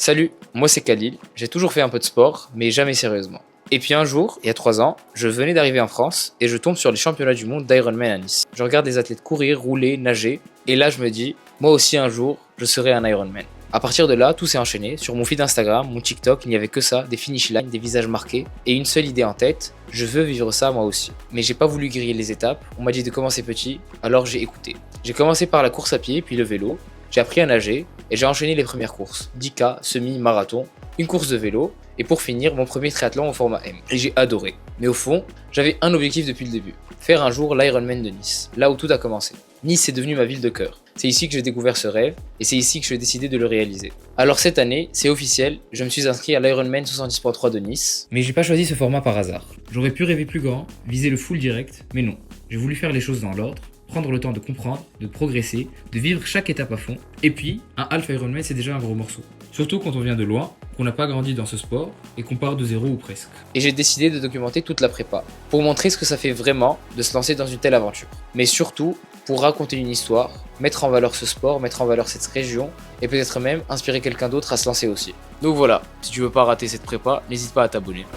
Salut, moi c'est Khalil, j'ai toujours fait un peu de sport, mais jamais sérieusement. Et puis un jour, il y a 3 ans, je venais d'arriver en France et je tombe sur les championnats du monde d'Ironman à Nice. Je regarde des athlètes courir, rouler, nager, et là je me dis, moi aussi un jour, je serai un Ironman. À partir de là, tout s'est enchaîné. Sur mon feed Instagram, mon TikTok, il n'y avait que ça, des finish lines, des visages marqués, et une seule idée en tête, je veux vivre ça moi aussi. Mais j'ai pas voulu griller les étapes, on m'a dit de commencer petit, alors j'ai écouté. J'ai commencé par la course à pied, puis le vélo, j'ai appris à nager, et j'ai enchaîné les premières courses, 10K, semi, marathon, une course de vélo, et pour finir, mon premier triathlon au format M. Et j'ai adoré. Mais au fond, j'avais un objectif depuis le début, faire un jour l'Ironman de Nice, là où tout a commencé. Nice est devenue ma ville de cœur. C'est ici que j'ai découvert ce rêve, et c'est ici que j'ai décidé de le réaliser. Alors cette année, c'est officiel, je me suis inscrit à l'Ironman 70.3 de Nice. Mais j'ai pas choisi ce format par hasard. J'aurais pu rêver plus grand, viser le full direct, mais non. J'ai voulu faire les choses dans l'ordre, prendre le temps de comprendre, de progresser, de vivre chaque étape à fond. Et puis, un half Ironman c'est déjà un gros morceau. Surtout quand on vient de loin, qu'on n'a pas grandi dans ce sport et qu'on part de zéro ou presque. Et j'ai décidé de documenter toute la prépa, pour montrer ce que ça fait vraiment de se lancer dans une telle aventure. Mais surtout, pour raconter une histoire, mettre en valeur ce sport, mettre en valeur cette région, et peut-être même inspirer quelqu'un d'autre à se lancer aussi. Donc voilà, si tu veux pas rater cette prépa, n'hésite pas à t'abonner.